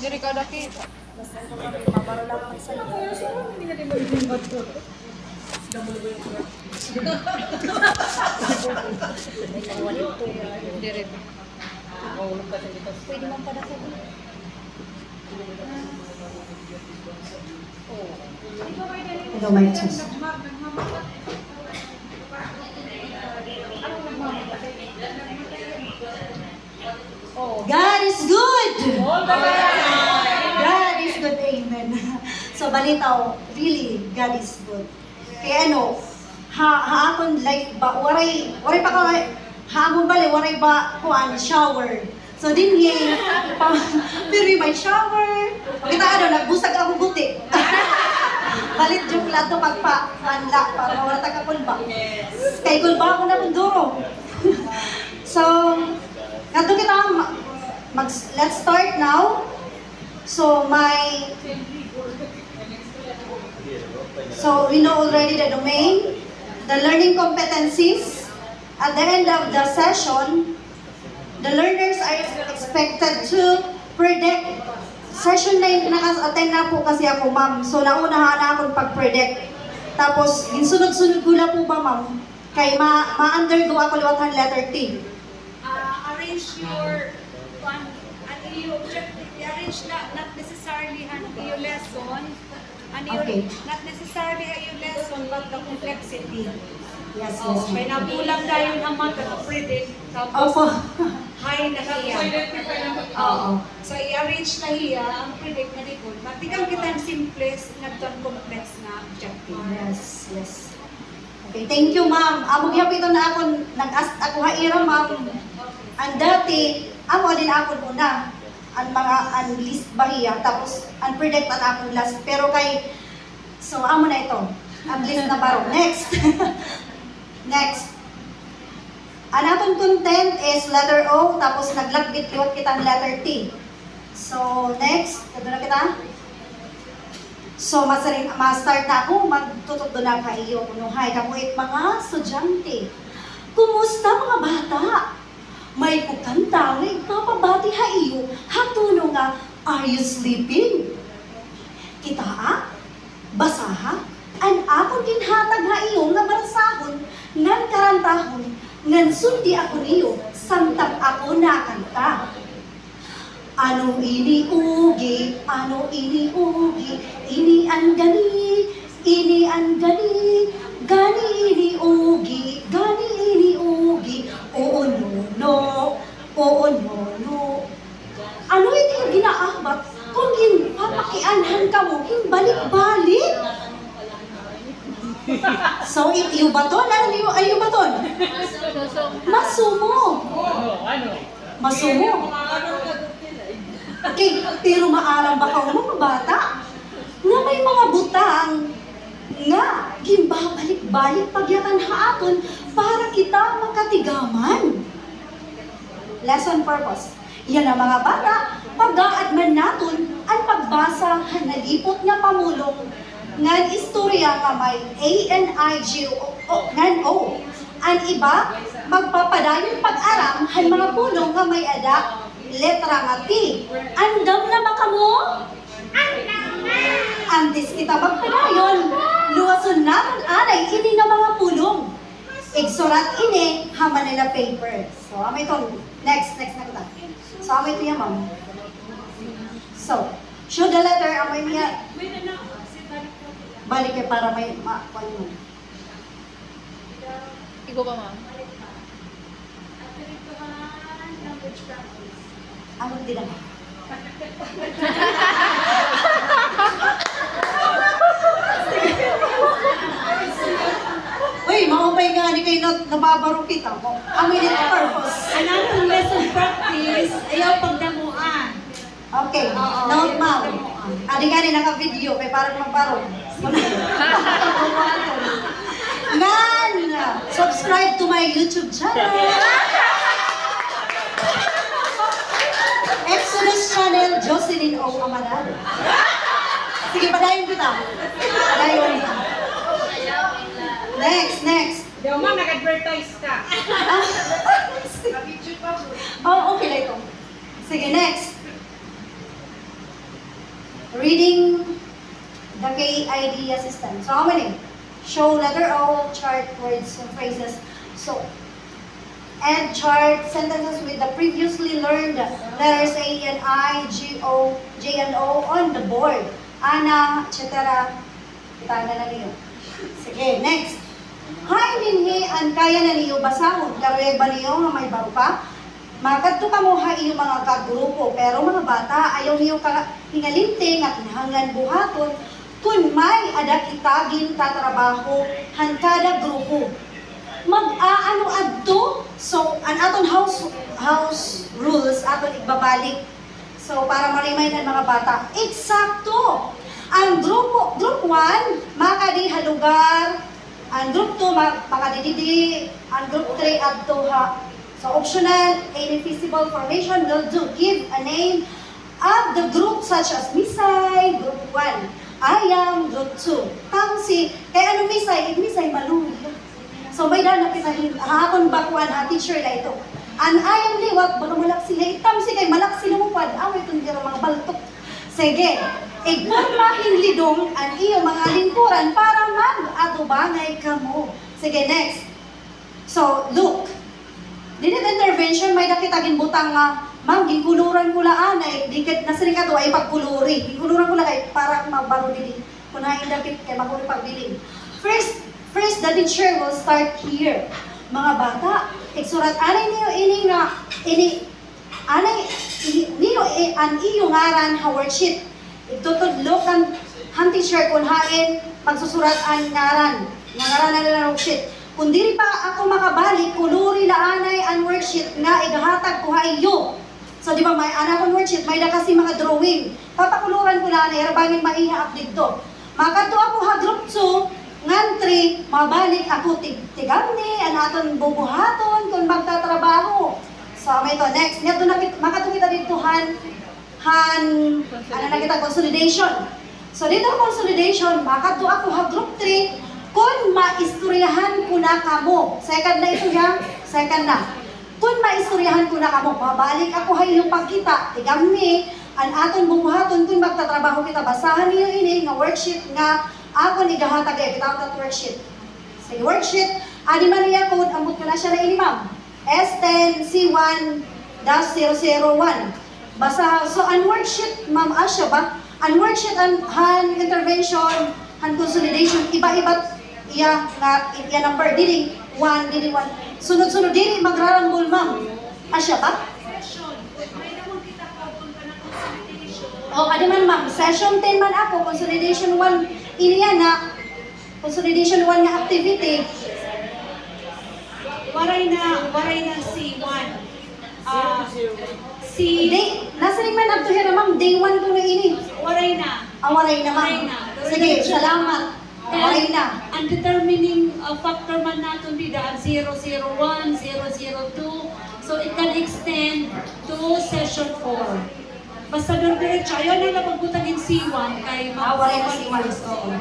Diri ka daki. Mabaro lang ang isa. Hindi na din mag-invite ko. Diri. Pwede man pa dako. Ito may chance. God is good! God is good, amen. So, balitaw, really, God is good. Kaya ano, haakon life ba, waray pa ka, haamon bali, waray ba, kuan, shower. So, din yung, pero may shower. Kita ano, nagbusag ako buti. Balit yung lato pagpa-anla, para mawala ka kulba. Kay kulba ako na munduro. So, nato kita, let's start now. So we know already the domain, the learning competencies. At the end of the session, the learners are expected to predict. Session 9 naka-attend na po kasi ako, ma'am. So naunahan na akong pag-predict. Tapos, ginsunod-sunod ko na po ba, ma'am? Kay ma-undergo ako liwatan letter T. Arrange your objective. Arrange not necessarily your lesson. Okay. Not necessarily your lesson, but the complexity. Yes, Oh, yes. may nabulang tayo ng predict. Tapos, Opo. high na hiya. Oo. So, i-arrange na hiya ang predict na dito. Matigang kita ang simplest, nagtang-complex na objective. Yes, yes. Okay, thank you, ma'am. Amog yapito na ako, nag-ask ako haira, ma'am. Ang dati, amo din ako una. Ang mga unlist bahiya, tapos unpredict at akong last. Pero kay, so amo na ito. Unlist na baro. Next. Next. Ang atong content is letter O, tapos naglagbit-liwat kitang letter T. So, next. Ito na kita. So, ma-start na ako, magtutok doon na kayo. Kunuhay, kamuit mga estudyante. Kumusta mga bata? May kukanta, may papabati ha iyo. Hatuno nga, are you sleeping? Kita basa ha? An akong ginhatag ha iyo nga barsahon, ngan karantahon, ngan sundi ako niyo, samtang ako nakanta. Ano iniugi, ini ang gani, gani iniugi, oo no. Ano ito yung ginaahbat? Kung papakianhan ka mo, balik-balik. So, iyo baton? Ano yung baton? Masumo. Masumo. Okay, pero maaram ba ka mga bata? Nga may mga butang nga gimbabalik-balik pagyatan haaton para kita makatigaman. Lesson purpose. Yan ang mga bata, pag-aadman naton ang pagbasa nalipot nga pamulong ngan istorya nga may ngan O. Ang iba, magpapadayon pag-aram han mga pulong nga may ada letra nga T. Andam na ba kamo? Andam na! Antes kita magpadayon, luwason naman anay ini nga mga pulong. Igsurat ini, haman nila paper. So, amay ito. Next na kita. So, amay ito yan, ma'am. So, show the letter, amay niya. Balik kayo para may ma-ano. Igo ba, ma'am? Ano din naman? Uy, maupay nga ni kayo nababaro kita mo. Amoy nito purpose. Another lesson practice, ayaw pagdamuan. Okay, note ma'am. Adi nga ni naka-video, kaya parang magbaro. Nan! Subscribe to my YouTube channel. Exodus channel, Jocelyn O. Amanado. Sige, padayon kita. Padayon kita. Next. Daw ma'am, nag-advertise ka. Oh, okay lang ito. Sige, next. reading the KID system. So how many? Show letter O, chart words and phrases. So, and chart sentences with the previously learned letters A and I, G, O, J and O on the board. Ana, etc. Kita na niyo. Sige, next. Hay ninhi an kaya na niyo basahon. Karoy ba niyo nga may baro pa? Makadto ka mo ha iyo mga kagrupo. Pero mga bata, ayaw niyo ka hingalinting at hanggan buhaton kun may ada kitagin tatrabaho han kada grupo. Mag-aano adto? So, an aton house rules aton igbabalik. So, para ma-remind ang mga bata, eksakto! Ang group 1, makadiha lugar. Ang group 2, makadididi. Ang group 3, adto ha. So, optional, any feasible formation will do. Give a name of the group such as Misay, group 1. Ayam, group 2. Tapos kaya ano Misay? Misay maluwi. So, may daan na pinahin. Hakon bakuan ha, teacher na ito. An ayam liwat, baka malaksi itam si kay malaksi lumupad. Away itong dira mga baltok. Sige, igpormahin lidong ang iyong mga lingkuran para mag-atubangay ka mo. Sige, next. So, look. Dinit intervention, may nakitagin butang nga, ma'am, ginkuluran ko laan ay, dikit na sila ka ay pagkuluri. Ginkuluran ko lang ay para mabaro din. Kunahin dapit kay makuli pagbiling. First, the teacher will start here. Mga bata, igsurat, anay niyo ini nga, anay niyo an iyo ngaran ha worksheet. Itutudlok ang teacher kung hain, magsusurat ang ngaran na nila worksheet. Kung diri pa ako makabalik, kuluri laanay ang worksheet nga igahatag ko ha iyo. So di ba may anak kong worksheet, may na kasi mga drawing. Papakuluran ko laanay, rabangin maiha update to. Makadto ako ha group 2, ngantri, mabalik ako tigamni, anaton bubuhaton kung magtatrabaho. So, may to next. Ngayon na makatukita dito ano na kita, consolidation. So, dito consolidation, makadto ako ha group 3, kung maistoryahan ko na kamo. Second na ito ya, second na. Kung maistoryahan ko na kamo, mabalik ako ha yung pagkita, tigamni, aton bubuhaton kung magtatrabaho kita. Basahan niyo ini nga worksheet nga ako ni gahatag ay bitaw ta worksheet. Sige, worksheet, ani man niya code, ambot ko na siya na ini, ma'am. S10C1-001. Basa, so ang worksheet, ma'am, asya ba? Ang worksheet, ang intervention, ang consolidation, iba-iba iya number, dili 1, dili 1. Sunod-sunod, dili magrarambol, ma'am. Asya ba? O, adi man, ma'am. Session 10 man ako, consolidation 1, iniya na, consolidation 1 nga activity. Waray na C1. Nasa rin man up to here, ma'am. Day 1 ko na ini. Waray na. Waray na, ma'am. Sige, salamat. Waray na. Ang determining factor man natin bida, 001, 002. So it can extend to session 4. Basta doon diretso, ayaw na napagbutagin C1 kay Waray na C1.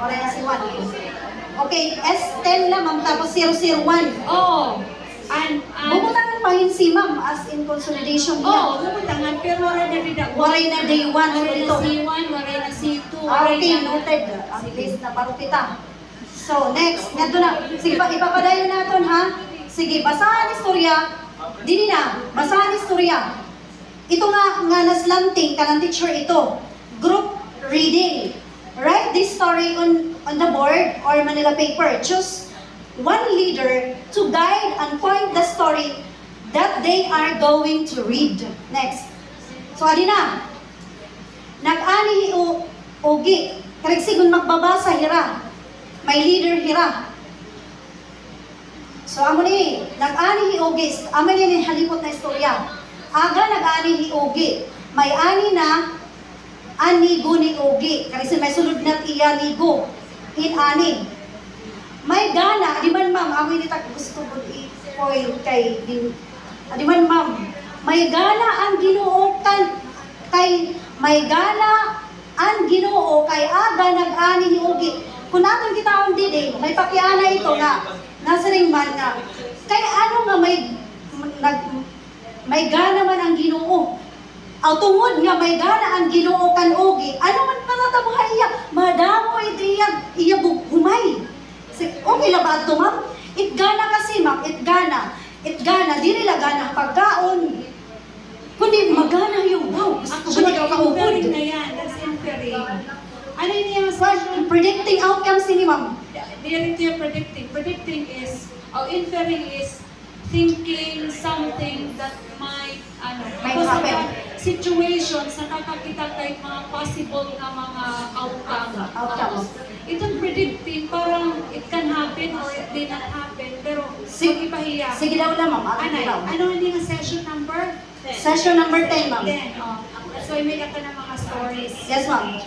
Waray na C1. Okay, S10 lang, ma'am. Tapos 001. Oo. Bubutangan pa yun si ma'am as in consolidation niya. Oo, bubutangan. Pero waray na bida. Waray na day 1. Waray na C1, waray na C2. Okay, noted. At least na paro kita. So, next. Nga doon na. Sige, ipapadayo natin ha. Sige, basahan istorya. Dini na, basahan istorya. Ito nga naslanting ka ng teacher ito. Group reading. Write this story on the board or Manila paper. Choose one leader to guide and point the story that they are going to read. Next. So, adi na. Nag-ani ugi. Karigsigon magbabasa hira. May leader hira. So, amo ni, nag-ani ugi. Amo ni halipot na istorya. Aga nag-ani hiugi. May ani na anigo ni ugi. Kasi may sulod na iya nigo. Ani. May gana. Di man ma'am, ako hindi gusto ko i-point kay di man ma'am. May gana ang Ginoo kay may gana ang Ginoo kay aga nag-ani hiugi. Kung natin kita ang didi, may pakiana ito na nasa ring man nga. Kay ano nga may gana man ang Ginoo. Aw tungod nga may gana ang Ginoo kan ugi. Ano man panatabuhay iya? Madamo iya humay. Okay la ba ito, ma'am? Itgana kasi, ma'am. Itgana. Di nila gana pagkaon. Kundi magana yung wow. Gusto Actually, ko kaupod. inferring na yan. That's inferring. Ano yun yung session? Predicting outcomes ni ma'am. Hindi yung predicting. Predicting is, inferring is thinking something that might, Might because of happen. that situations na nakakita kahit mga possible na mga outcomes. Itong predicting, parang it can happen or it may not happen, pero mag-ipahiya. Sige daw lang, ma'am. Ano hindi na session number? Session number 10, ma'am. 10, So, may ka ng mga stories. Yes, ma'am.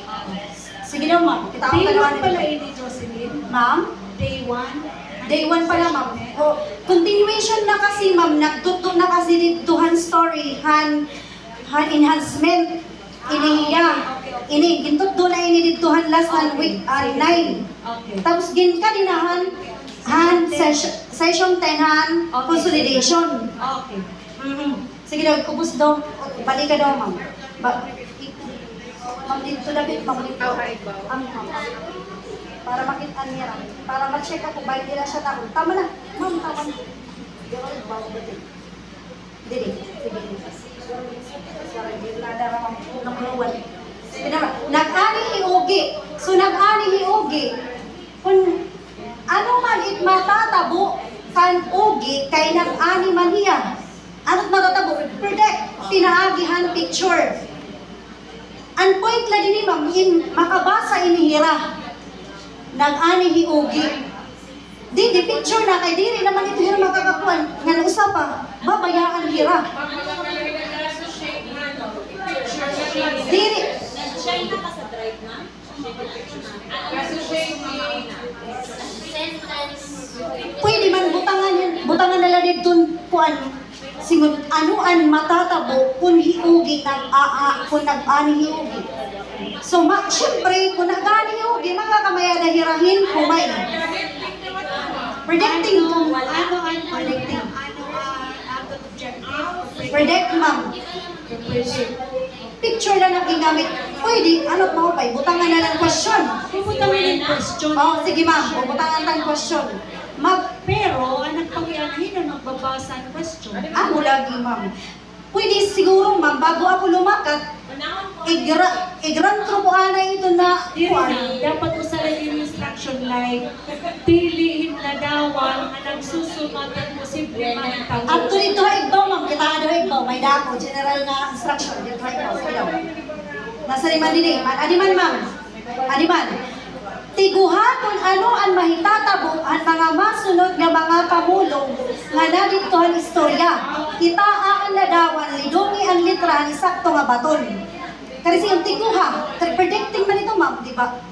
Sige daw, ma'am. Kita ako Day 1 talaga pala nito. ini, Jocelyn. Ma'am? Day 1. Day 1 pala, ma'am. Continuation na kasi, ma'am. Nagtuto na kasi ditohan story. Han enhancement. Inihiya. Gintot doon na ini ditohan last week 9. Okay. Tapos ginkadinahan session 10 consolidation. Okay. Sige daw, kubos daw. Balik ka daw, ma'am. Ma'am, dito labit, ma'am, dito. Ma'am. Para makita niya, para ma-check ako, ba't nila siya tamo. Tama na, ma'am, tama na. Dili, sige. Nag-ani hiugi. So, nag-ani hiugi. Kung ano man it matatabo, kan ugi, kay nag-ani man hiya. Ano't matatabo? Predict, pinaagihan picture. Ang point la din ni ma'am, makabasa inihira. Nag-ani hiugi. Di picture na kay diri naman ito hira makakakuan. Nga nausa pa, babayaan hira. Diri. Shine na ka sa drive na? Pwede man butangan nila dito kuan singon anuan matatabo kung hiugi kung nag-ani hiugi. So syempre kung nag-ani hiugi makakamaya dahirahin kumay. Predicting predicting. Predict, ma'am. Picture lang ang ginamit. Pwede, ano mo pa, butangan na lang question. Pupunta mo ng question. Sige ma'am, butangan lang question. Pero, ang nagpag-ianahin na nagbabasa ng question. Ako lagi, ma'am. Pwede siguro, ma'am, bago ako lumakat, igran ko po anay ito na Diri na, dapat usalan yung instruction like, piliin na dawan na nagsusunod at posible mga tao. At dito igbaw, ma'am, kita nga daw igbaw, may dako, general na instruction, dito igbaw, sige daw. Nasa liman din eh, adiman ma'am, adiman. Tiguhan kung ano ang mahitatabo ang mga masunod nga mga pamulong nga na dito ang istorya. Kita ang ladawan, lidungi ang litra ni sakto nga baton. Kasi yung tiguha, predicting man ito ma'am, di ba?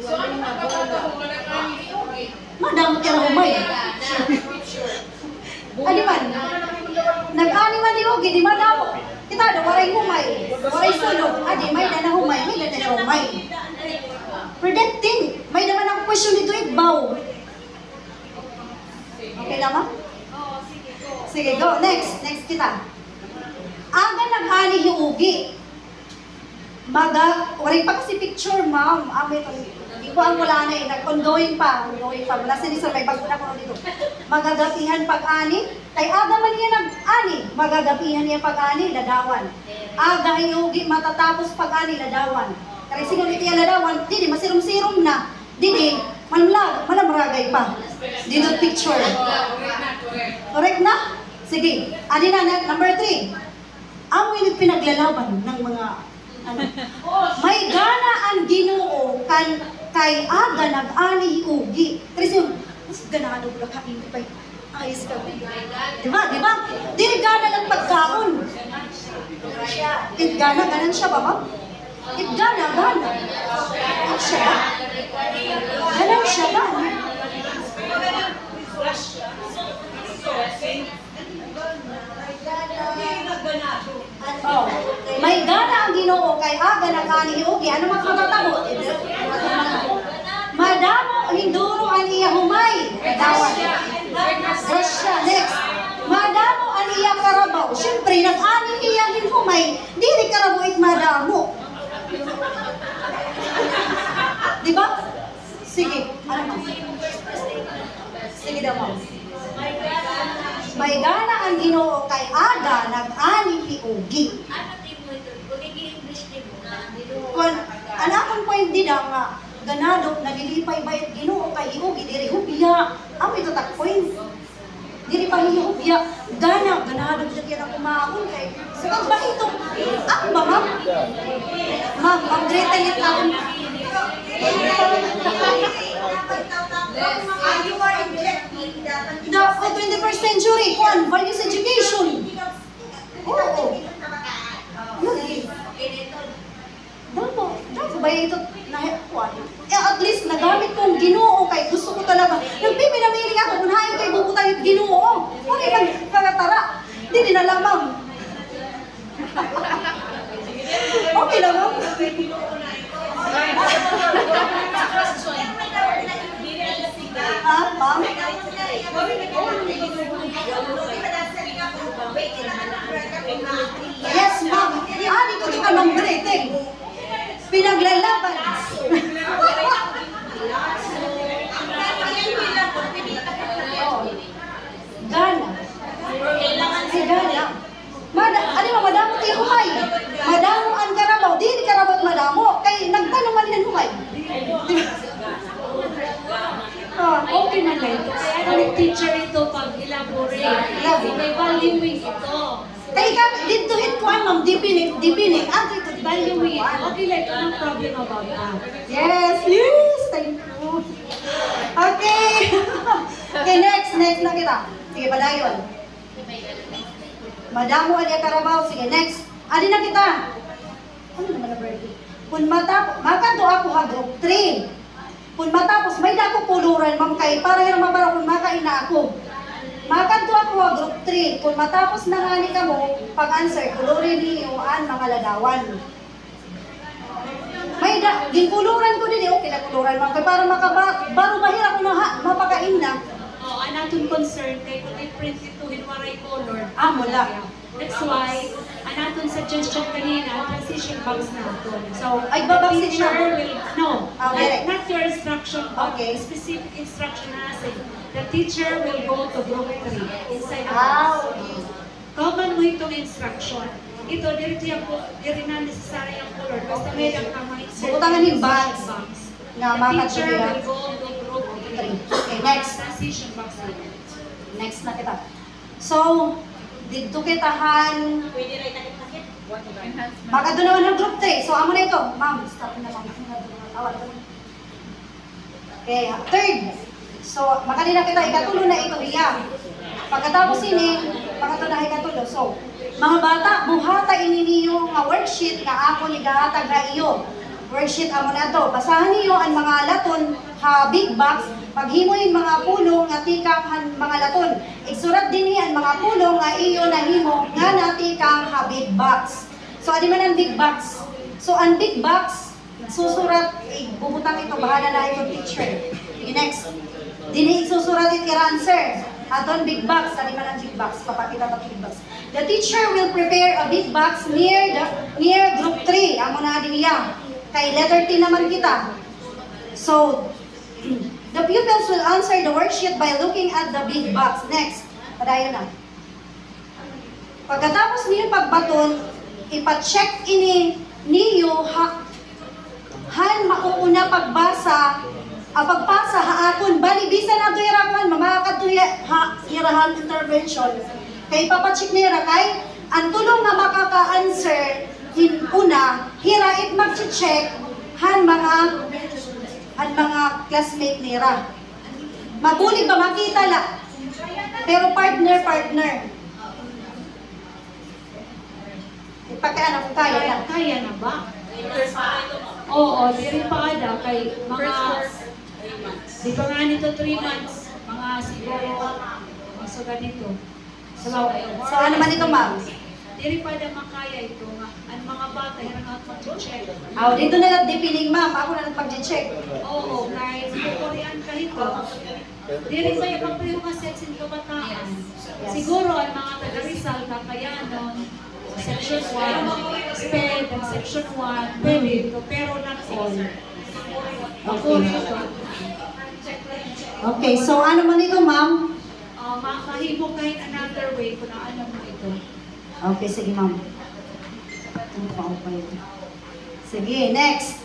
So, ano magpapatabo mo ng ani hiugi? Madam kaya humay. Ano man? Nag-ani man ni Hugi, di madam. Kita daw, waray humay. Waray sulog. Adi, may na humay, may na humay. Predicting. May naman ang question dito, igbaw. Okay na ma'am? Sige, go. Next kita. Aga nag-ani hiugi. Waray pa kasi picture, ma'am. Hindi ko ang wala na eh. Nag-ongoing pa. Wala sinisor, may bago na ko dito. Magagapihan pag-ani. Kay aga man niya nag-ani. Magagapihan niya pag-ani, ladawan. Aga hiugi, matatapos pag-ani, ladawan. Kaya siguro ito yung ladawan, di masirum-sirum na. Di, malamragay pa. Dito picture. Correct na? Sige. Adi na, number 3. Ang pinaglalaban ng mga may gana ang Ginoo kay aga nag-ani hiugi. Kasi mas ganado ko kain pa ayos ka. Diba? Dili gana lang pagkaon. Gana siya ba, ma'am? Gana. Siya. Ganan siya ba? May gana ang Ginoo kay aga nag-ani hiugi. Ano man matatabo? Madamo hinduro ang iya humay. Dawan. Grasya. Next. Madamo ang iya karabaw. Siyempre, nag-ani iya hinhumay, diri karabaw it madamo. Di ba? Sige, ano mo? Sige daw mo. May gana ang Ginoo kay Aga nag-ani hiugi. Kung anakon point din nga ganado nagilipay bayat Ginoo kay hiugi diri hubya. Amo ito tak point. Diri pa hubya ganado jud kaya na kumaon kay sa ba ito? Ako ba ma'am? Ma'am, mag-greet na ako. The 21st century, one, values education. Oo. Dapo ba ito nahipuan? At least nagamit kong Ginoo kay gusto ko talaga. Nagpipinamiling ako kung hayo kay bubutan yung Ginoo. Kung ibang kagatara, di na lamang. Okay lang ma'am. Ma'am? Yes, ma'am. Ani ko ito ka ng breathing. Pinaglalaban. Gana. Si Gana. Ano mo, madamo tayo humay. Madamo ang karabaw. Di karabaw at madamo. Kay nagtanong man yan humay. Okay na lang ito. Kaya ano teacher ito pag elaborate. May valuing ito. Kaya ka, dito hit ko ang ma'am, dipinig. At ito, Valuing ito. Okay lang ito. No problem about that. Yes, thank you. Okay. Okay, next na kita. Sige, padayon. Madamo aliya karabaw. Sige, next. Adi na kita. Ano naman na birthday? Kung makato ako ha, group 3. Kung matapos, may dako puluran, ma'am kay, para yung mabara kung makain na ako. Makato ako ha, group 3. Kung matapos na nga ni ka mo, pag-answer, pulurin niyo ang mga lagawan. May ginpuluran ko din, okay na puluran, ma'am kay, para baro mahirap ko na ha, mapakain na. Anatong concern kay kung i-print ito hinwaray color. Wala. That's why, anatong suggestion kanina, transition box na ito. So, Ay, babak the teacher siya. will, no, Okay. not your instruction, but Okay. specific instruction na natin. The teacher will go to group 3 inside the box. Okay. Common mo itong instruction. Ito, diri na necessary ang color. Basta may lang ka ma-insert Bukutangan yung box. Nga The makat teacher siya. will go to group 3. Okay, next. Transition box na ito. Next na kita. So, dito kitahan, Pwede rin takit-takit. magado naman ng group 3. So, amo na ito. Ma'am, stop na lang. Awal. Okay, third. So, makanina kita, ikatulo na ito niya. Pagkatapos ini, pangatlo na ikatulo. So, mga bata, buhata ini niyo nga worksheet nga ako ni gahatag na iyo. Worksheet amo na to. Basahan niyo ang mga laton ha big box. Paghimoy mga pulong nga tikang mga laton. Igsurat din niya ang mga pulong nga iyo nahimo nga natikang ha big box. So, adi man ang big box. So, ang big box, susurat, bubutang ito, bahala na ito teacher. Okay, next. Dini isusurat ito answer. Aton big box, adi man ang big box, papakita ng big box. The teacher will prepare a big box near group 3. Amo na din niya. Kay letter T naman kita. So, the pupils will answer the worksheet by looking at the big box. Next, padayon na. Pagkatapos niyo pagbaton, ipa-check ini niyo han mauuna pagpasa haakon bali bisan na irakan mamakatuya irahan intervention. Kay papacheck niya kay ang tulong nga makaka-answer una, hirait mag-check han mga classmate nira. Mabulig ba makita la? Pero partner. Ipagkaan ako kaya na. Kaya na ba? Oo, diri pa ada kay mga di pa nga nito 3 months, mga siguro so ganito. So ano man ito, ma'am? Diri pa ada makaya ito nga ang mga bata hirang at mag-check. Dito na lang dipinig, ma'am. Ako na nagpag-check. Oo, kahit sa Korean ka ito. Diri pa yung mga sex in kabataan. Yes. Siguro ang mga taga Rizal, Kakayanon, Section 1, SPED, and Section 1, pwede ito, pero not all. Okay. Okay, so ano man ito, ma'am? Makahimo kahit another way kung ano mo ito. Okay, sige, ma'am. Sige, next.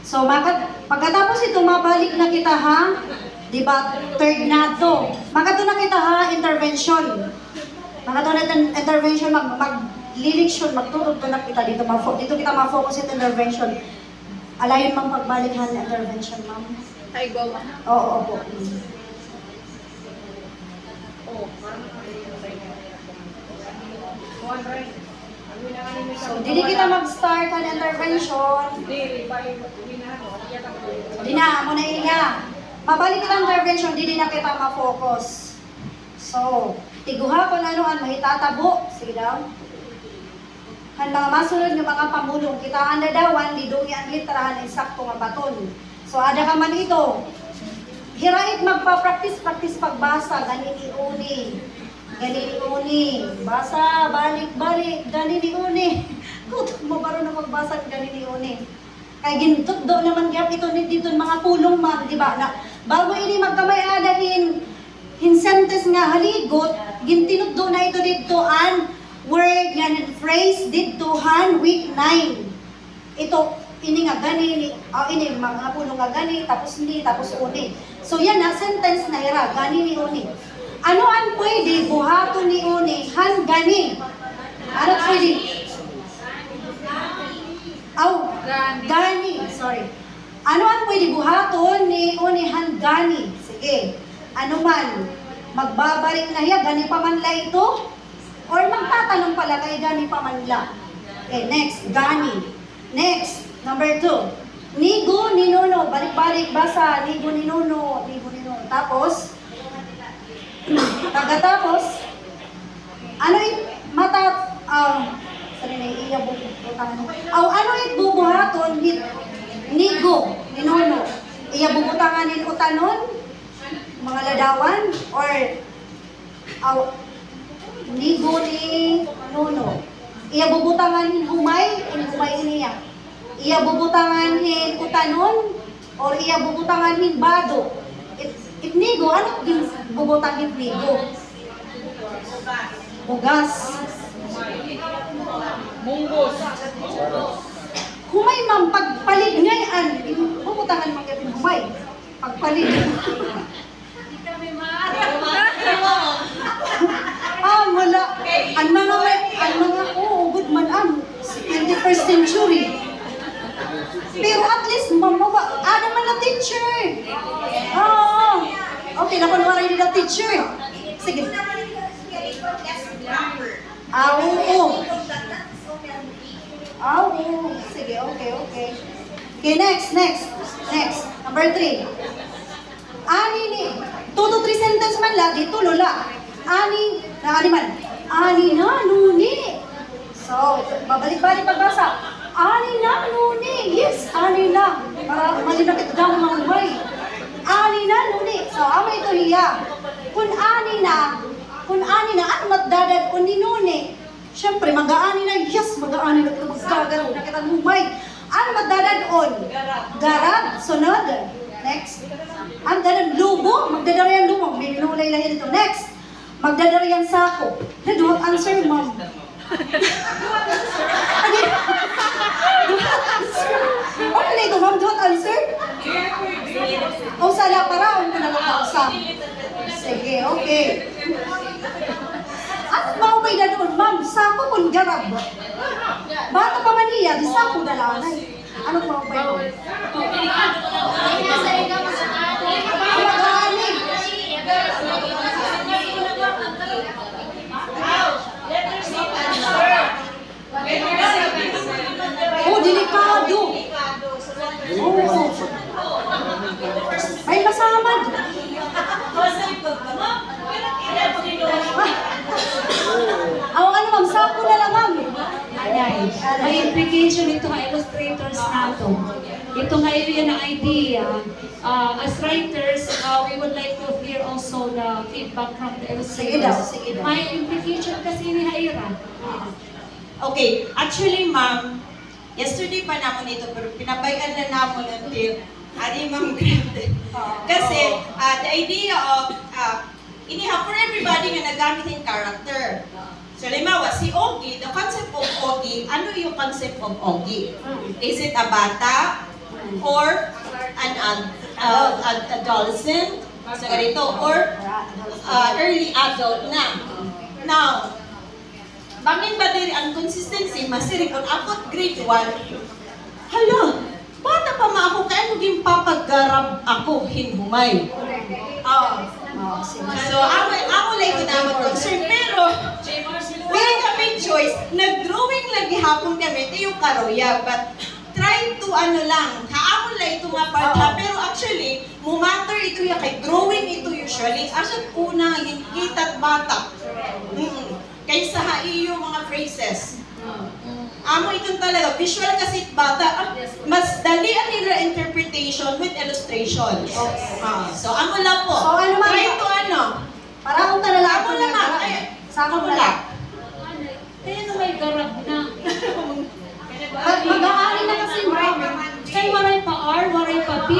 So, pagkatapos ito, mabalik na kita, ha? Diba, third na to. Makato na kita, ha? Intervention. Makato na intervention, mag-liliksyon, magtutugto na kita dito. Dito kita ma-focus sa intervention. Alayon mang pagbalik, ha? Intervention, ma'am. Ay, go. Oo, opo. So, dili kita mag-start ang intervention. Di na, muna iya. Mabalik kita ang intervention, di na kita ma-focus. So, tiguha ko na noon, mahitatabo. Sige daw. Han mga masunod ng mga pamulong, kita ang dadawan, lidungi ang litrahan, eksakto nga baton. So, ada ka man ito. Hirait magpa-practice pagbasa, ganini-uni. Ganini-uni. Basa, balik-balik, ganini-uni. Kutok mo baro na magbasa, ganini-uni. Kaya gintot do naman gyap ito dito mga pulong ma'am, di ba? Na bago ini magkamay adahin hinsentes nga haligot, gintinod do na ito dito an word nga phrase dito han week 9. Ito ini nga gani ini mga pulong nga gani tapos ni tapos uni. So yan na sentence na ira gani ni uni. Ano ang pwede buhaton ni uni han gani? Ano pwede? Gani. Sorry. Ano ang pwede buhaton ni unihan gani? Sige. Ano man? Magbabarik na hiya, gani pa man la ito? Or magtatanong pala kay gani pa man la? Okay, next. Gani. Next. Number 2. Nigo, ninuno. Balik-balik, basa. Nigo, ninuno. Nigo, ninuno. Tapos, pagkatapos, ano yung mata, sorry na, iyabubutangan. Ano yung bubuhaton, nigo, ninuno. Iyabubutanganin utanon, mga ladawan, or nigo ni nuno. Iyabubutanganin humay, niya. Iyabubutanganin utanon, or iyabubutanganin bado. Itnigo, ano yung bubutang itnigo? Bugas. Munggos. Humay ma'am, pagpalig ngayon, bubutangan mga yung humay. Pagpalig. Wala. Ang mga, good man, 21st century. Pero at least, ma'am, ada man na teacher. Okay, nakunwara yun na teacher. Sige. Oo. Sige, okay. Okay, next. Number 3. Ani ni, 2 to 3 sentence man la, dito lola. Ani na, nuni. So, babalik-balik pagbasa. Ani na, nuni. Yes, ani na. Para malinakit daw mga umay. Ani na, nuni. So, amay ito hiya. Kung ani na, ano matdadad o ninuni? Siyempre, mag-aani na, yes, mag-aani na ito, magkagaro, nakita humay. Ano magdadad on? Garab, sunod. Next. Ang dadan, lubo, magdadarian lumo, may minulay lang ito. Next. Magdadarian sako. Do not answer, ma'am. Okay na ito, ma'am, do not answer. Sala para, ano na nakakausap. Sige, okay. At maupay na doon, ma'am, sako kung garab. Bata pa man iya, di sako na lang. Ano maupay doon? Mag-aanig. Delikado. May masamad. Ano ma'am, sako na lang ma'am. May implication ito mga illustrators nato. ito nga yun ang idea. As writers, we would like to hear also the feedback from the illustrators. Sige daw. May implication kasi ni Haira. Okay, actually ma'am, yesterday pa naman ito, pero pinabayan na naman until Adi Ma'am Grande. Kasi the idea of, iniha for everybody nga nagamit yung character. So, limawa, si Ogie, the concept of Ogie, ano yung concept of Ogie? Is it a bata or an adolescent? So, ganito, or early adult na. Now, bangin ba diri ang consistency? Masiri, kung ako grade 1, hala, bata pa ma ako, kaya maging papagarab ako, hinhumay. So, ako lang ko naman concern, pero, meron kami choice, nag-drawing lagi hapon kami, ito yung karoya, but try to ano lang, haamon lang ito nga part ha, pero actually, mumatter ito yung kay drawing ito usually, asat una, yung kita't bata. Kaysa ha iyo mga phrases. Amo itong talaga, visual kasi bata, mas dali ang nila interpretation with illustration. So, amo lang po. So, ano man? Try to ano? Para akong talala Amo lang ma'am. Ay, sa amo ako lang. Kaya na may garab na. Mag-aari na kasi, ma'am. Kaya waray pa R, waray pa B.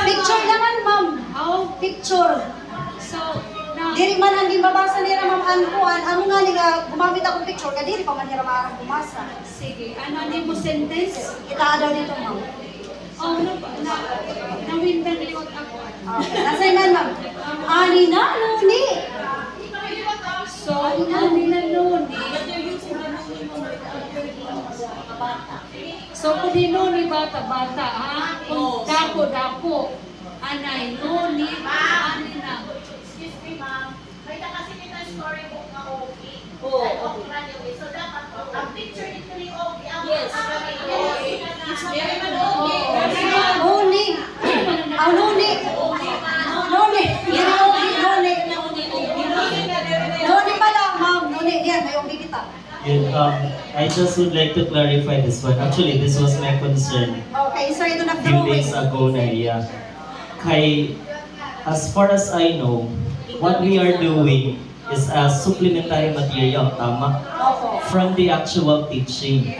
Picture naman, ma'am. Picture. So, na, Diri man ang gibabasa nila, ma'am, Ankuan. Ano nga nila, gumamit akong picture, kadiri pa man nila maarang bumasa. sige, ano din mo sentence? Kita daw dito, ma'am. Oh, na-windan liwat ako. Okay. Nasa'y man, ma'am. Ani na, nuni. So, ano na noni? So, kung di noni bata-bata, ha? Kung dako-dako, anay noni, ani na. Excuse me, ma'am. May kasi kita storybook na Ogie. Oo. So, dapat ang picture nito ni Ogie, ang Yes. It's very Nuni. Ang nuni. Nuni. Diri nuni. Nuni pala, ma'am. Nuni. Yan, may ubi kita. I just would like to clarify this one. Actually, this was my concern Okay, so ito few nag-drawing. days ago na iya. Kay, as far as I know, what we are doing is a supplementary material, tama? Opo. From the actual teaching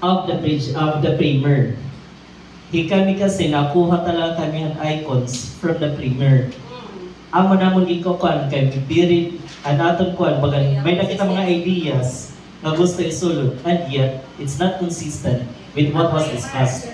of the primer. Kami kasi nakuha talaga kami ang icons from the primer. Amo namon gikukuan kay birit ang aton kuan bagan may nakita mga ideas na gusto isulod, and yet it's not consistent with what was discussed.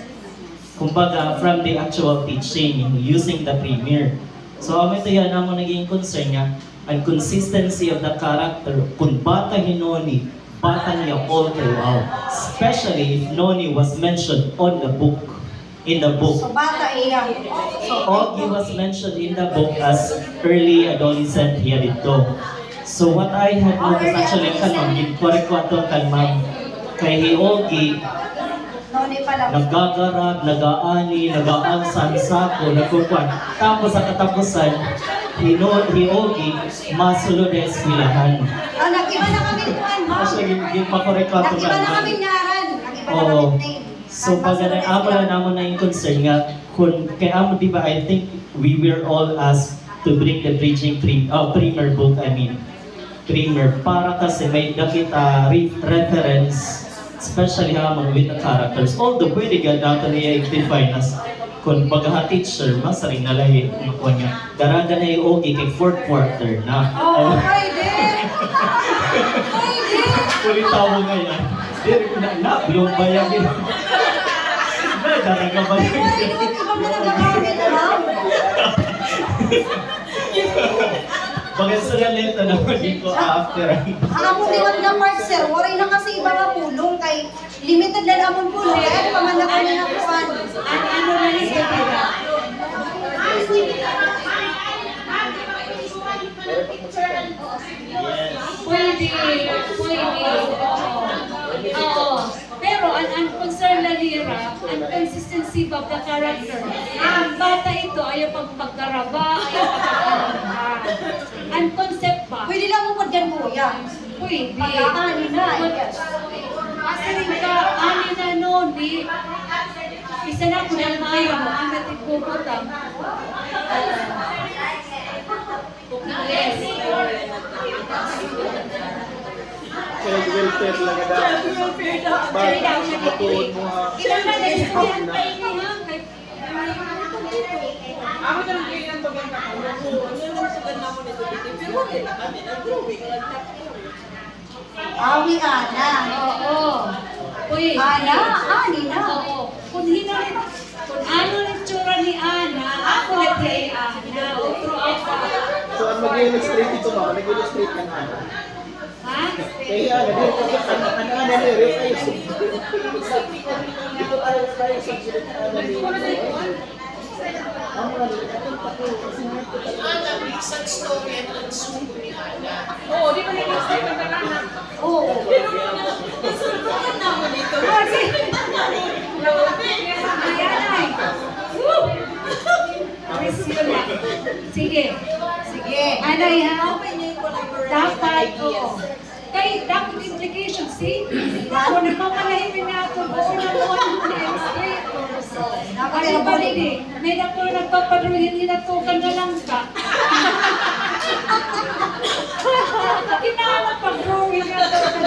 Kumbaga, from the actual teaching using the primer. So, ito yan namon naging concern niya, ang consistency of the character. Kung bata hinoni, bata niya all throughout. Especially if Noni was mentioned on the book, in the book. So, bata iya. So, Ogie was mentioned in the book as early adolescent here dito. So what I had noticed actually kanon, correct ko ato kan ma'am, kay Ogie, nuni pala. nagagarab, nagaani, nagaansan, sako, nagkukuan. Tapos sa katapusan, hi Ogie, masulod na eskwelahan. Nag-iba na kami kuan, ma'am. Actually, gipakorek ko ato Nag-iba kan na ma'am. kami ngaran. Nag-iba na Oo. kami name. So pag amo lang namon na yung concern nga, kung kay amo di ba, I think we were all asked to bring the primer book, primer, para kasi may nakita reference, especially hamon with the characters. Although pwede ka natin i-define as kung baga teacher, mas rin nalahi kung niya. Daraga na yung Ogie kay fourth quarter na. Oo, pwede! Pwede! Kulit tawo nga yan. Bloom ba yan? Daraga ba yan? Pwede, ibang na nagagamit, ma'am. Bakit sa lalita naman dito after? Ako liwat na part, sir. Waray na kasi iba nga pulong kay limited lang amon pulong. Kaya pa man na kami na kuan. Ano na rin sa tira? Pwede, pwede. Oo. Pero ang concern na nira, ang consistency of the character. Ang bata ito, ayaw pagpagkaraba, ayaw pagpagkaraba. Ang concept ba? Pwede lang mo po dyan, kuya. Pwede. Pagkakani na. Yes. Asarin ka, ani na noon, di. Isa na ko ng mayo, amat ipuputang. Yes. Child welfare lang ada. Bakit matuon mo ha? Ilan na nagsasabihan pa ini ha? Ako na lang kayo ng pagkakataon. Ano yung sugan na mo nito dito? Pero wala kami ng drawing. Awi ana. Oo. Uy. Ana, ani na. Oo. Kung ano yung tsura ni Ana, ako na kay Ana. Otro ako. So, ang mag-illustrate ito ba? Nag-illustrate ka na. Ha? Kaya, ano na rin kayo. Dito tayo sa sulit na ano ni. isang story at ang sugo ni Ana. Oo, di ba nag-illustrate ng kalanan? Oo. Pero sugan na mo nito. Sige. Sige. Anay ha? Okay na yung collaborative Dapat, ideas. oo. Kaya dapat implication, see? Kung nagpapalahimin na ito, buo na mo ang illustrators. Dapat Ano yung ba body. rin eh? May nato nagpapaluhin, hinatukan na lang ka. Kinahanap pag-drawing na ito.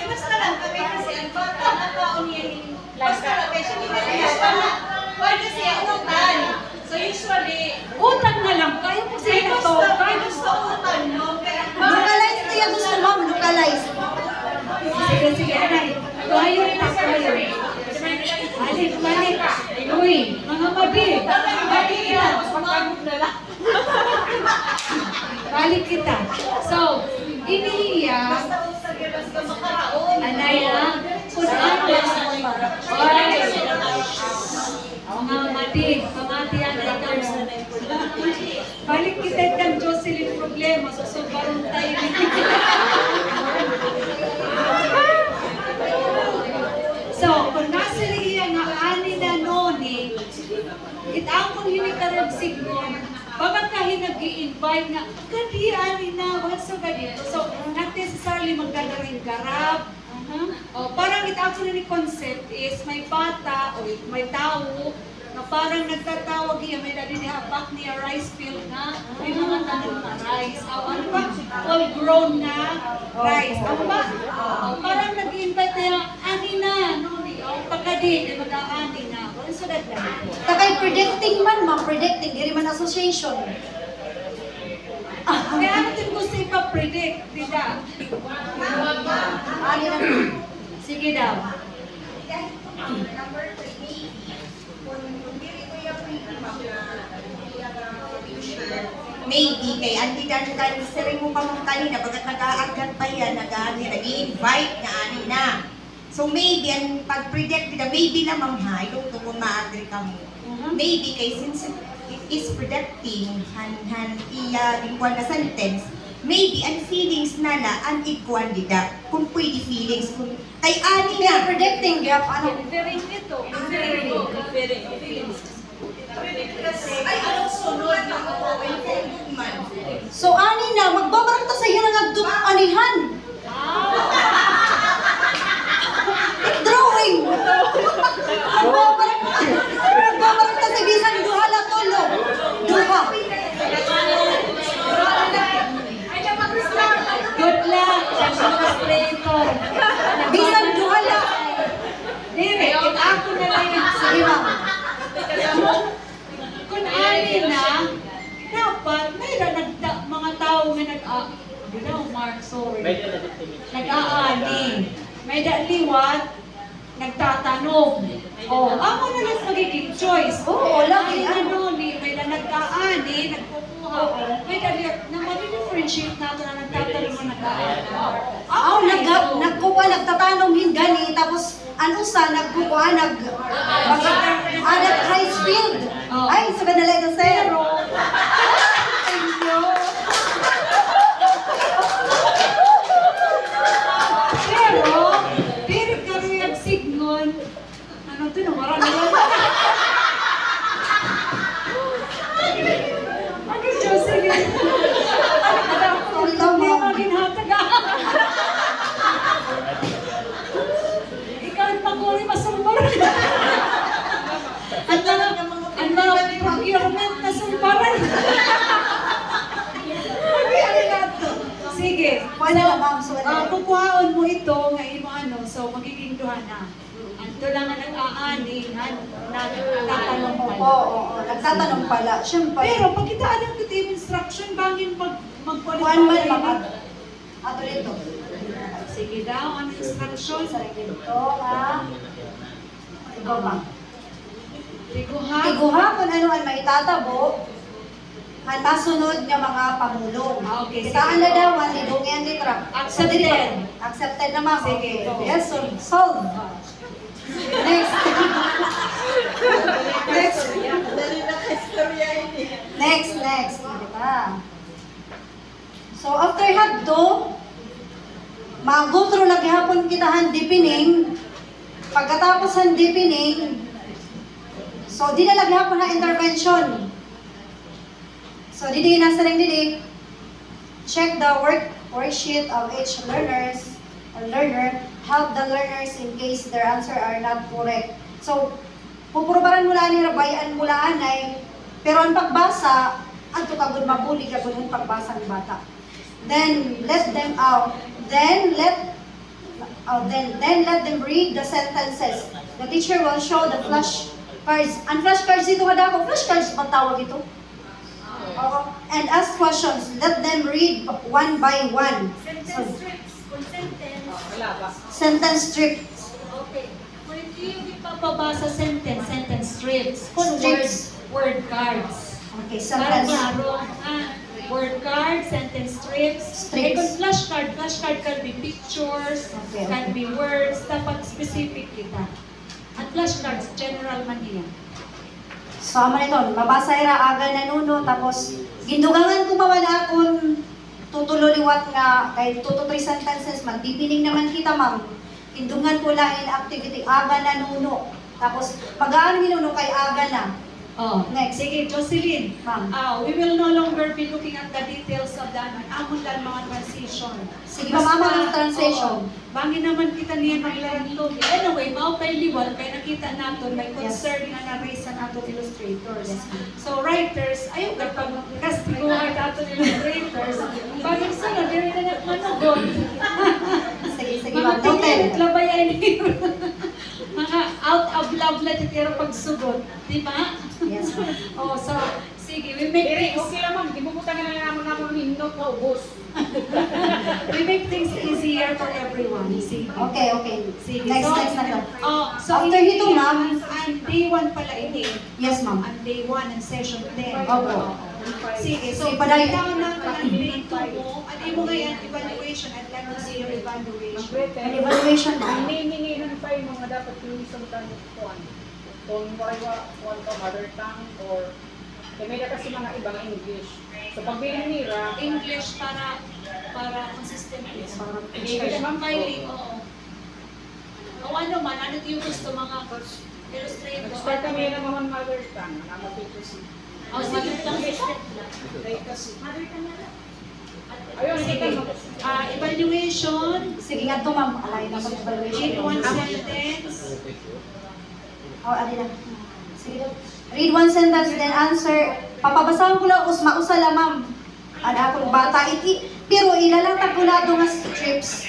Basta lang kami kasi ang bata na taon niya basta lang kasi pwede siya utan. So usually, Utang na lang kayo kasi hinatukan. gusto utan, no? Localize na yung gusto, ma'am. Localize. Sige, anay. Tayo, tayo. Balik. Uy, mga mabi. Balik kita. So, iniiya. Anay ha? Kung ano. Oy. Mga mati. Pamati anay ka mo. Balik kita itang Jocelyn problema. Susubaron tayo. So, kung nasa iya nga ani na noni, itapon hinikarag signon, bagat ka nag-i-invite nga, gadi ani na, what's so gadi? So, not necessarily magdadaring garab. O, parang itapon na ni concept is may bata o may tao na parang nagtatawag iya, may dali niya back niya rice field na, may mga tanong na rice. O, ano ba? All-grown na rice. Ano ba? O, parang nag-i-invite niya, ani na, noni, o, pagkadi, ay mag-aani na. Wala sa dadaan. Takay predicting man, ma'am. Predicting. Diri man association. Kaya ano din gusto ipa-predict, di ba? Ani na. Sige daw. Maybe kay anti dan sering mo pa mong kanina bagat nag-aagad pa yan, nag-i-invite nga ani na. So maybe ang pag-predict nila, maybe na ma'am ha, yung kung ma-agree ka mo. Maybe kay since it is predicting han iya lingkuan na sentence, maybe ang feelings nala ang iguan dida. Kung pwede feelings kung kay ani They are na. predicting. Gap, ano? Referring ito. Ay, anong sunod na ako? Man. So, ani na. Magbabarang ta sa iya nga dup anihan. Drawing. Magbabarang ta sa bisan duha la tolo. Duha. Good luck sa illustrator. Bisan duha la. Dire, ako na lang yung Sige, ma'am. Kung ani na, dapat may mga tao nga Mark, sorry. Nag-aani. May liwat, nagtatanong. Ako na lang magiging choice. Oo, lagi. May nag-aani, nagkukuha. May na mag-differentiate natin na nagtatanong na nag-aani. Ako, nagkuha, nagtatanong hingani, tapos ano sa nagkuha, rice field. Ay, sabi na lang ito, sir. Pero, diri ka rin signon, ano ito, marami lang. Sige. Pwede na, ma'am. So, kukuhaon mo ito ngayon mo ano, so magiging duha na. Ito lang ang nag-aani, nagtatanong Oo, pala. oo, nagtatanong pala. Siyempre. Pero pag kita alam ko yung instruction, bangin Kuhan man, ma'am. Ato dito. Sige daw, ang instruction. Sa dito, ha? Ikaw, ma'am. Tiguha. Tiguha kung ano ang maitatabo, ang masunod nga mga pamulong. Okay, Kitaan sige. na daw, ang idungi ang litra. Accepted. Accepted na, ma'am. Sige, Okay. go. Yes, solve. Next. Next. Dali na ka-istorya ini. Next. Diba? So, after hadto, mag-go through lagi hapon kita hand deepening. Pagkatapos hand deepening, so di na lagi hapon na intervention. So, didi na sa didi, check the worksheet of each learner, help the learners in case their answer are not correct. So, pupurubaran mula ni rabayan mula anay, pero ang pagbasa, ato kagud mabuli kagud ang pagbasa ng bata. Then let them then let them read the sentences. The teacher will show the flashcards. Ang flashcards dito nga daw, flashcards ba tawag ito? And ask questions. Let them read one by one. Sentence strips. Kung sentence. Sentence strips. Okay. Kung hindi yung ipapabasa sentence strips. Kung Strips. word cards. Okay, Para sentence. klaro. Word cards, sentence strips. Strips. Kung flashcard can be pictures, Okay, can be words, dapat specific kita. At flashcards, general man niya. So, amo nito, mabasa ira aga na nuno, tapos gindugangan ko mawala akong tutuloliwat nga kay 2 to 3 sentences, magbibining naman kita, ma'am. Indungan ko lain activity, aga na nuno. Tapos, pag-aano nuno kay aga na. Oh, Next. Sige, Jocelyn. Ma'am. We will no longer be looking at the details of the amon lang mga transition. Sige, ma'am, ang translation. Bangin naman kita niya maglaran to. Anyway, mao kay liwal kay nakita naton may concern nga na-raise sa naton illustrators. So writers, ayaw ka pag kastiguhan naton illustrators. Bagay sa na diri na manogon. Sige, Mga ma'am. tingin Noted. labayan ni mga out of love la titira pagsugot, di ba? Yes, ma'am. Oh, so sige, we make things lang ma'am. Gibubutan na lang naman hindot na ubos. we make things easier for everyone. Sige. Okay. Sige. Next So, na to. So After ini nito, ma'am. ang day 1 pala ini. Yes, ma'am. Ang day 1 and session 10. Opo. Sige, so Sige, padayon. down na ang day 2 mo. At imo ngayon evaluation. I'd like to see your evaluation. An evaluation, Ang ma'am. name-name-name mo nga dapat yung isang tanong kuhan. Kung wala kuhan ka mother tongue or may na kasi mga ibang English. So pag binira, English para consistent. English, ma'am. Kylie, oo. O ano man, ano yung gusto mga illustrator? nag-start kami ng mga mother tongue. Nakapito si O sige lang. Ayun, Sige. Evaluation. Sige nga to, ma'am. Alay na Read mag-evaluation. one sentence. Oh, adi na. Sige daw. Read one sentence, then answer. Papabasahan ko lang, mausa lang, ma'am. Ano akong bata. Pero ilalatag ko lang nga strips.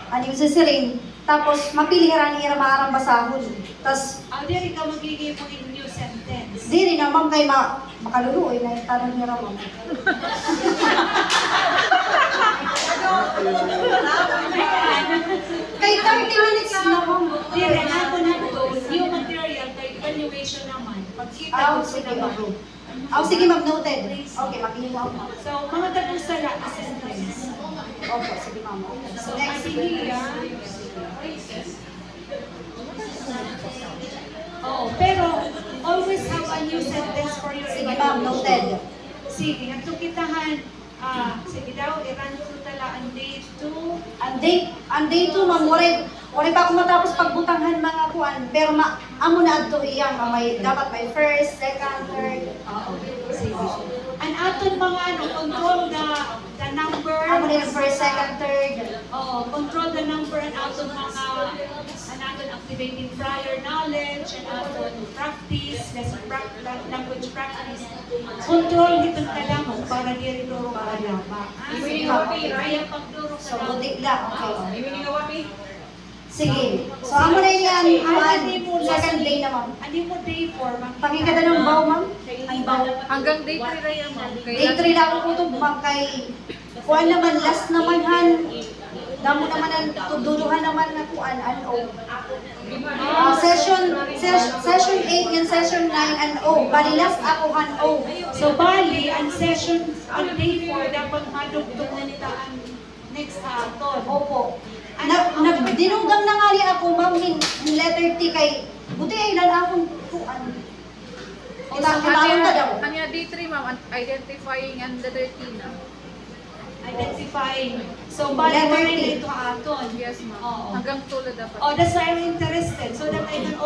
Ano yung sisiring. Tapos, mapilihiran niya maarang basahon. Tapos, Diri ka magiging mo in new sentence. di rin na, ma'am, kay makaluluoy na yung tanong niya, ma'am. Kay 30 minutes na, ma'am. Diri na ako na to. New material kay evaluation naman. Pagkita ko Sige, naman. ma'am. Sige, ma'am, noted. Okay, makinig ako, ma'am. So, mga tagusala sentence. Opo, sige, ma'am. So, Next. sige Oo, pero always have a new sentence for your Sige, ma'am, noted. Sige, nagtukitahan. Sige daw, i-run through tala ang day 2. Ang day 2, ma'am, wala pa ako matapos pagbutanghan mga kuan, pero amo na adto iyang dapat may first, second, third. Oo, sige. And aton mga control the number. Amo na yung first, second, third. Oo, control the number and aton mga natin activating prior knowledge and aton practice, language practice. Control hitong kadamon para diri duro kalaba. Sige, Wapi, Kaya pagduro So, kadamon. butik lang. Okay. Imini nga Wapi. Sige. So, amo na yan. Second day na, ma'am. Ano mo day 4? Pakikada ng bow, ma'am. Ang bow. Hanggang day 3 na yan, ma'am. Day 3 lang ako po ma'am, kay kuan naman, last naman han. Damo naman ang tududuhan naman na kuan, ano. Session 8 and session 9 and O. Bali last ako han O. So, bali, ang session on day 4, dapat madugtog na nita ang next hapon. Opo. Dinugang na nga rin ako, ma'am, in letter T kay buti ay ilan akong kuan. Kailangan ka daw. Ang day 3, ma'am, identifying and the 13 na. Identifying. So, bali Letter mo rin T. dito aton. Yes, ma'am. Oo. Hanggang tulo dapat. Oh, that's why I'm interested. So that I can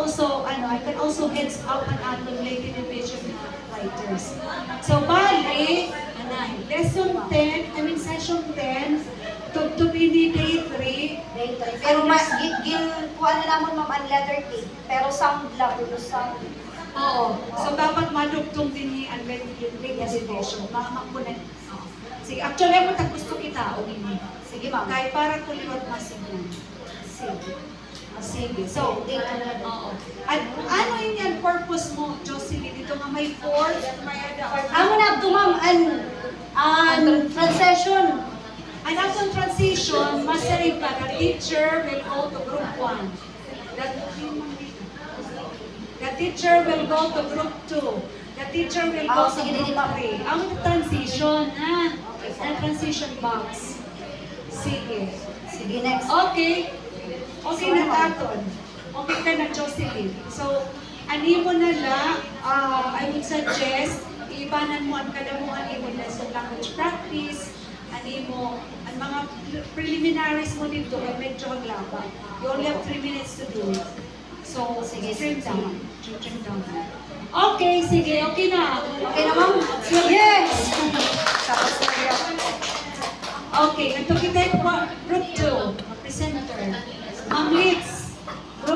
also heads up an aton late division writers. So, bali, lesson 10, session 10, to be day 3. Day 3. Pero kuan na naman, ma'am, ang letter T. Pero sound lang, sound. Oo. So, dapat madugtong din ni ang late division. Makakunan. Sige, actually, ako gusto kita, o hindi. Sige, ma'am. Kahit para kuliwat masignan. Sige. Sige. So, oo. At ano yun yan, purpose mo, Jocelyn? Dito nga may fourth, may Amo na ito, ma'am, ang transition. And after transition, masarin ka, the teacher will go to group 1. The teacher will go to group 2. The teacher will go to Sige, group hindi, ma'am. 3. Ang transition, ang transition box. Sige. Sige, next. Okay. Okay na taton. Okay ka na, Jocelyn. So, ani mo na lang, I would suggest, ibanan mo ang kalamuan mo lesson language practice, ani mo, ang mga preliminaries mo dito ay medyo maglaba. You only have 3 minutes to do it. So, Sige, trim sige. down. Trim down. Okay, sige. Okay na. Okay na, ma'am? Sige.